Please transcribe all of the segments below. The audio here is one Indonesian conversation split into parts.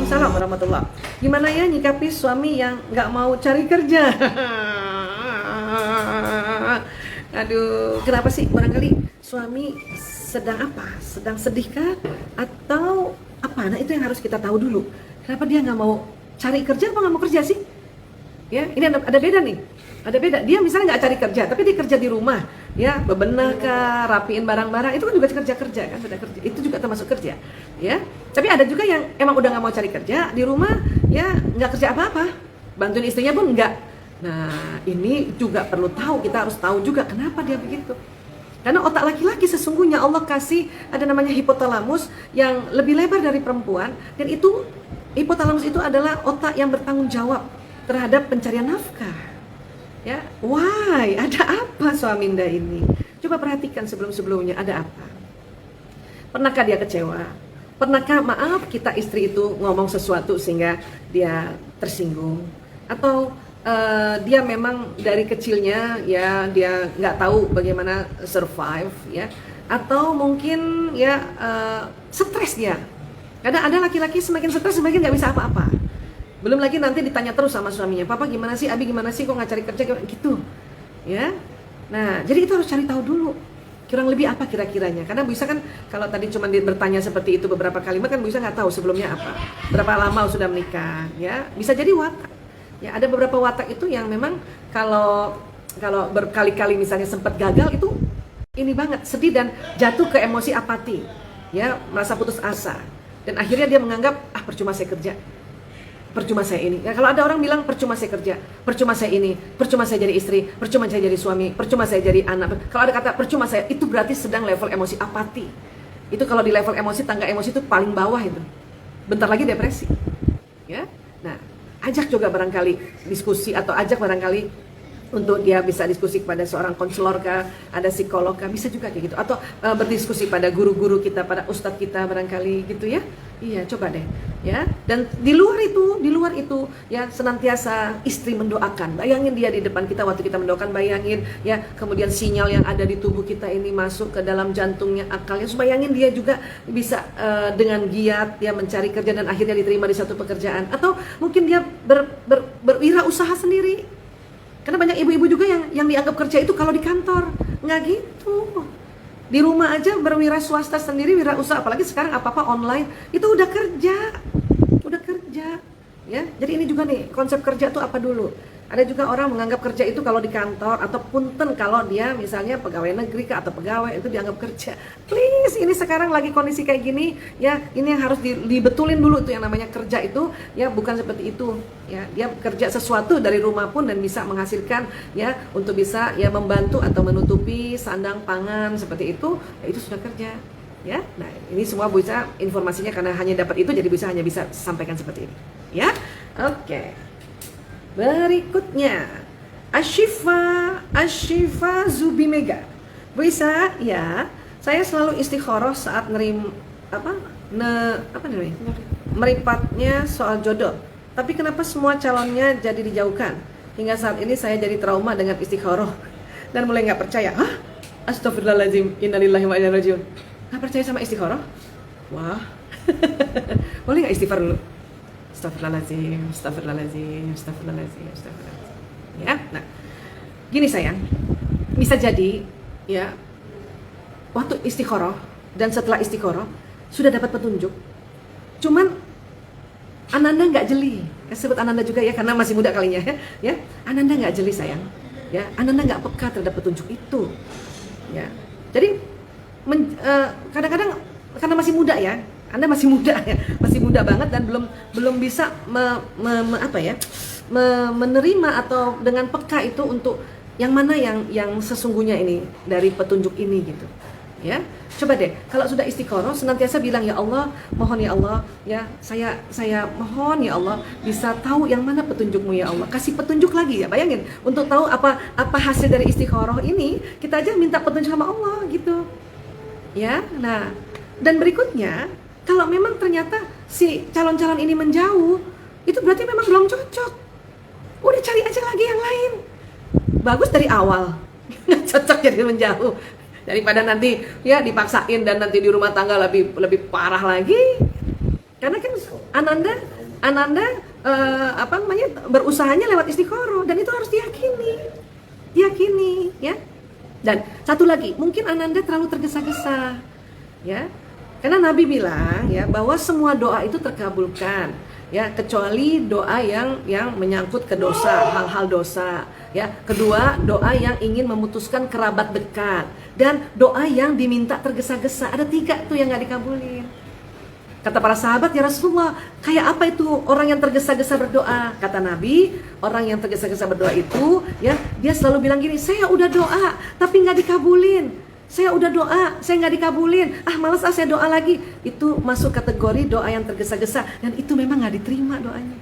Waalaikumsalam warahmatullah. Gimana ya nyikapi suami yang nggak mau cari kerja? Aduh, kenapa sih? Barangkali suami sedang apa? Sedang sedih kah? Atau apa? Nah itu yang harus kita tahu dulu. Kenapa dia nggak mau cari kerja? Apa nggak mau kerja sih? Ya, ini ada beda nih. Ada beda. Dia misalnya nggak cari kerja, tapi dia kerja di rumah, ya, bebenah kah, rapiin barang-barang, itu kan juga kerja kan, sudah kerja. Itu juga termasuk kerja, ya. Tapi ada juga yang emang udah nggak mau cari kerja di rumah, ya, nggak kerja apa-apa, bantuin istrinya pun nggak. Nah, ini juga perlu tahu. Kita harus tahu juga kenapa dia begitu. Karena otak laki-laki sesungguhnya Allah kasih ada namanya hipotalamus yang lebih lebar dari perempuan, dan itu hipotalamus itu adalah otak yang bertanggung jawab terhadap pencarian nafkah. Ya, why? Ada apa Suaminda ini? Coba perhatikan sebelum-sebelumnya ada apa? Pernahkah dia kecewa? Pernahkah maaf kita istri itu ngomong sesuatu sehingga dia tersinggung? Atau dia memang dari kecilnya ya dia nggak tahu bagaimana survive ya? Atau mungkin ya stres dia? Kadang ada laki-laki semakin stres semakin nggak bisa apa-apa. Belum lagi nanti ditanya terus sama suaminya, papa gimana sih, Abi gimana sih, kok nggak cari kerja gitu, ya. Nah, jadi itu harus cari tahu dulu, kurang lebih apa kira-kiranya. Karena bisa kan kalau tadi cuma bertanya seperti itu beberapa kalimat kan bisa nggak tahu sebelumnya apa, berapa lama sudah menikah, ya. Bisa jadi watak, ya. Ada beberapa watak itu yang memang kalau berkali-kali misalnya sempat gagal itu ini banget sedih dan jatuh ke emosi apati, ya, merasa putus asa dan akhirnya dia menganggap percuma saya kerja. Percuma saya ini. Ya, kalau ada orang bilang percuma saya kerja, percuma saya ini, percuma saya jadi istri, percuma saya jadi suami, percuma saya jadi anak. Kalau ada kata percuma saya, itu berarti sedang level emosi apati. Itu kalau di level emosi, tangga emosi itu paling bawah itu. Bentar lagi depresi. Ya. Nah, ajak juga barangkali diskusi atau ajak barangkali untuk dia bisa diskusi kepada seorang konselor kah, ada psikolog kah, bisa juga kayak gitu. Atau berdiskusi pada guru-guru kita, pada ustadz kita barangkali gitu ya. Iya, coba deh, ya. Dan di luar itu, ya senantiasa istri mendoakan. Bayangin dia di depan kita waktu kita mendoakan, bayangin ya, kemudian sinyal yang ada di tubuh kita ini masuk ke dalam jantungnya, akalnya. So, bayangin dia juga bisa dengan giat dia mencari kerja dan akhirnya diterima di satu pekerjaan. Atau mungkin dia berwirausaha sendiri. Karena banyak ibu-ibu juga yang dianggap kerja itu kalau di kantor, nggak gitu. Di rumah aja berwira swasta sendiri, wira usaha, apalagi sekarang apa-apa online, itu udah kerja, ya. Jadi ini juga nih, konsep kerja itu apa dulu. Ada juga orang menganggap kerja itu kalau di kantor, atau punten kalau dia misalnya pegawai negeri atau pegawai itu dianggap kerja. Please, ini sekarang lagi kondisi kayak gini, ya ini yang harus dibetulin dulu tuh yang namanya kerja itu, ya bukan seperti itu, ya dia kerja sesuatu dari rumah pun dan bisa menghasilkan, ya untuk bisa ya membantu atau menutupi sandang pangan seperti itu, ya itu sudah kerja, ya. Nah ini semua bisa informasinya karena hanya dapat itu jadi hanya bisa sampaikan seperti ini, ya. Oke. Berikutnya Ashifa Zubimega. Bu Isa, ya, saya selalu istikharah saat meripatnya soal jodoh. Tapi kenapa semua calonnya jadi dijauhkan? Hingga saat ini saya jadi trauma dengan istikharah dan mulai nggak percaya. Hah? Astagfirullahaladzim, innalillahi wa inna ilaihi raji'un. Nggak percaya sama istikharah? Wah. Boleh nggak istighfar dulu? Astagfirullahaladzim. Ya, nah, gini sayang, bisa jadi, ya, waktu istikharah dan setelah istikharah sudah dapat petunjuk, cuman Ananda nggak jeli. Sebut Ananda juga ya, karena masih muda kalinya ya. Ananda nggak jeli sayang, ya. Ananda nggak peka terhadap petunjuk itu, ya. Jadi kadang-kadang karena masih muda ya. Anda masih muda ya, masih muda banget dan belum bisa menerima atau dengan peka itu untuk yang mana yang sesungguhnya ini dari petunjuk ini gitu. Ya, coba deh kalau sudah istikharah senantiasa bilang ya Allah, mohon ya Allah, ya saya mohon ya Allah bisa tahu yang mana petunjukmu ya Allah. Kasih petunjuk lagi ya, bayangin untuk tahu apa hasil dari istikharah ini, kita aja minta petunjuk sama Allah gitu. Ya, nah dan berikutnya kalau memang ternyata si calon-calon ini menjauh, itu berarti memang belum cocok. Udah cari aja lagi yang lain. Bagus dari awal, nggak cocok jadi menjauh. Daripada nanti ya dipaksain dan nanti di rumah tangga lebih parah lagi. Karena kan Ananda Ananda berusahanya lewat istiqoroh, dan itu harus diyakini ya. Dan satu lagi, mungkin Ananda terlalu tergesa-gesa ya. Karena Nabi bilang ya bahwa semua doa itu terkabulkan ya, kecuali doa yang menyangkut ke dosa, hal-hal dosa ya. Kedua, doa yang ingin memutuskan kerabat dekat, dan doa yang diminta tergesa-gesa. Ada 3 tuh yang nggak dikabulin. Kata para sahabat, ya Rasulullah, kayak apa itu orang yang tergesa-gesa berdoa? Kata Nabi, orang yang tergesa-gesa berdoa itu ya, dia selalu bilang gini, saya udah doa tapi nggak dikabulin. Saya udah doa, saya nggak dikabulin. Malas saya doa lagi. Itu masuk kategori doa yang tergesa-gesa, dan itu memang nggak diterima doanya.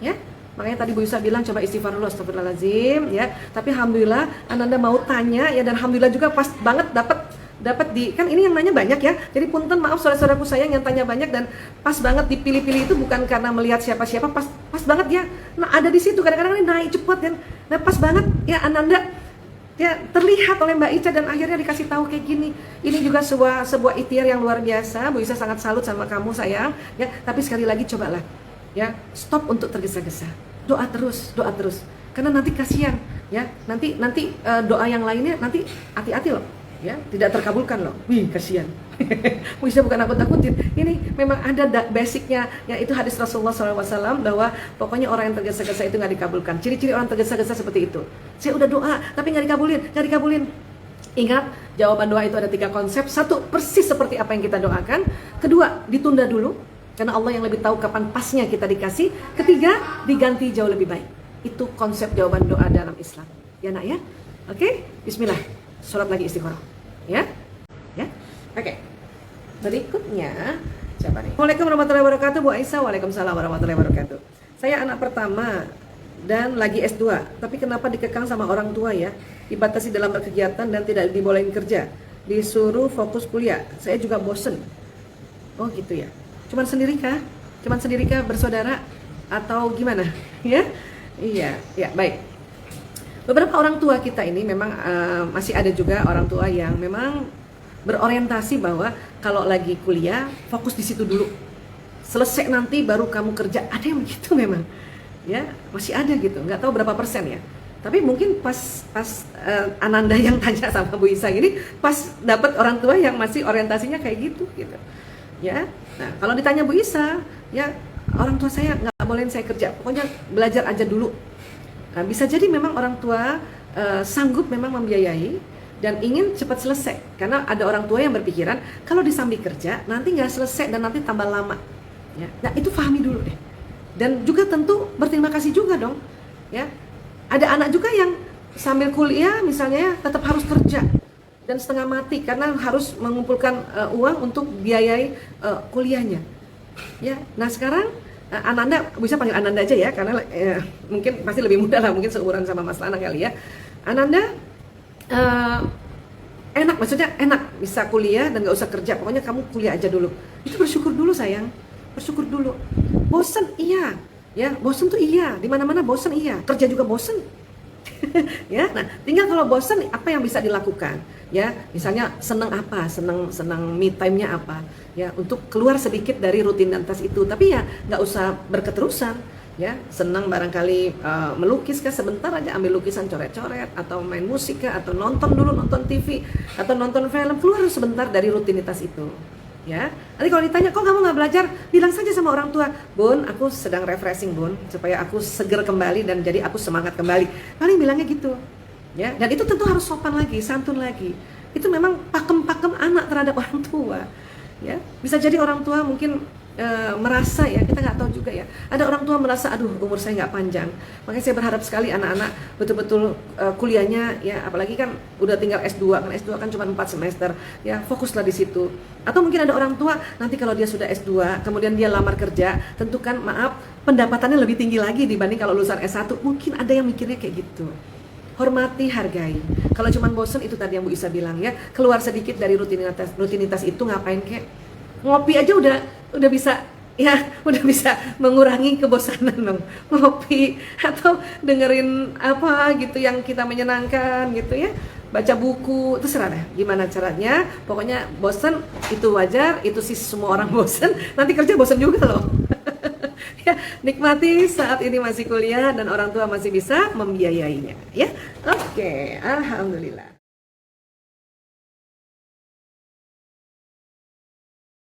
Ya, makanya tadi Bu Isa bilang coba istighfar dulu, astagfirullahaladzim ya. Tapi alhamdulillah Ananda mau tanya ya, dan alhamdulillah juga pas banget dapat kan ini yang nanya banyak ya. Jadi punten, maaf saudara-saudaraku sayang yang tanya banyak, dan pas banget dipilih-pilih itu bukan karena melihat siapa-siapa, pas banget ya. Nah, ada di situ kadang-kadang ini naik cepat, dan pas banget ya Ananda ya terlihat oleh Mbak Ica, dan akhirnya dikasih tahu kayak gini. Ini juga sebuah ikhtiar yang luar biasa. Bu Isa sangat salut sama kamu sayang ya. Tapi sekali lagi cobalah ya, stop untuk tergesa-gesa. Doa terus. Karena nanti kasihan ya. Nanti doa yang lainnya nanti hati-hati loh. Ya, tidak terkabulkan loh. Wih, kasihan. Bu Isa bukan nakut-nakutin. Ini memang ada basicnya, ya itu hadis Rasulullah SAW bahwa pokoknya orang yang tergesa-gesa itu nggak dikabulkan. Ciri-ciri orang tergesa-gesa seperti itu. Saya udah doa, tapi nggak dikabulin. Ingat, jawaban doa itu ada 3 konsep. 1, persis seperti apa yang kita doakan. 2, ditunda dulu, karena Allah yang lebih tahu kapan pasnya kita dikasih. 3, diganti jauh lebih baik. Itu konsep jawaban doa dalam Islam. Ya nak ya? Oke, bismillah. Sholat lagi istiqoroh. Ya? Oke. Berikutnya siapa nih? Assalamualaikum warahmatullahi wabarakatuh, Bu Aisyah. Waalaikumsalam warahmatullahi wabarakatuh. Saya anak pertama dan lagi S2, tapi kenapa dikekang sama orang tua ya? Dibatasi dalam berkegiatan dan tidak dibolehin kerja. Disuruh fokus kuliah. Saya juga bosen. Oh gitu ya. Cuman sendiri kah bersaudara atau gimana? Ya? Iya, ya baik. Beberapa orang tua kita ini memang masih ada juga orang tua yang memang berorientasi bahwa kalau lagi kuliah fokus di situ dulu, selesai nanti baru kamu kerja. Ada yang begitu memang, ya masih ada gitu. Nggak tahu berapa persen ya. Tapi mungkin pas Ananda yang tanya sama Bu Isa ini, pas dapat orang tua yang masih orientasinya kayak gitu. Ya, nah kalau ditanya Bu Isa, ya orang tua saya nggak bolehin saya kerja, pokoknya belajar aja dulu. Nah, bisa jadi memang orang tua sanggup memang membiayai dan ingin cepat selesai, karena ada orang tua yang berpikiran kalau disambi kerja nanti nggak selesai dan nanti tambah lama ya. Nah itu pahami dulu deh, dan juga tentu berterima kasih juga dong ya. Ada anak juga yang sambil kuliah misalnya tetap harus kerja dan setengah mati karena harus mengumpulkan uang untuk biayai kuliahnya ya. Nah sekarang Ananda, bisa panggil Ananda aja ya, karena mungkin pasti lebih muda lah, mungkin seumuran sama Mas Lana kali ya. Ananda maksudnya enak bisa kuliah dan gak usah kerja, pokoknya kamu kuliah aja dulu. Itu bersyukur dulu sayang, bersyukur dulu. Bosen iya, ya bosen tuh iya, dimana-mana bosen iya, kerja juga bosen. Ya, nah tinggal kalau bosen apa yang bisa dilakukan? Ya, misalnya senang apa, senang me time-nya apa, ya untuk keluar sedikit dari rutinitas itu. Tapi ya nggak usah berketerusan, ya senang barangkali melukis kah, sebentar aja ambil lukisan coret-coret, atau main musik kah, atau nonton TV, atau nonton film, keluar sebentar dari rutinitas itu. Ya, nanti kalau ditanya kok kamu nggak belajar, bilang saja sama orang tua, Bun, aku sedang refreshing Bun, supaya aku seger kembali dan jadi aku semangat kembali. Paling bilangnya gitu. Ya, dan itu tentu harus sopan lagi, santun lagi. Itu memang pakem-pakem anak terhadap orang tua. Ya, bisa jadi orang tua mungkin merasa ya, kita nggak tahu juga ya. Ada orang tua merasa, aduh umur saya nggak panjang. Makanya saya berharap sekali anak-anak betul-betul kuliahnya ya, apalagi kan udah tinggal S2 kan, S2 kan cuma 4 semester. Ya, fokuslah di situ. Atau mungkin ada orang tua nanti kalau dia sudah S2, kemudian dia lamar kerja, tentu kan maaf pendapatannya lebih tinggi lagi dibanding kalau lulusan S1. Mungkin ada yang mikirnya kayak gitu. Hormati, hargai. Kalau cuma bosen, itu tadi yang Bu Isa bilang ya, keluar sedikit dari rutinitas itu. Ngapain kek? Ngopi aja udah bisa ya, udah bisa mengurangi kebosanan dong. Ngopi atau dengerin apa gitu yang kita menyenangkan gitu ya. baca buku, terserah deh gimana caranya. Pokoknya bosen itu wajar, itu sih semua orang bosen. Nanti kerja bosen juga loh. Ya, nikmati saat ini masih kuliah dan orang tua masih bisa membiayainya ya. Oke, alhamdulillah.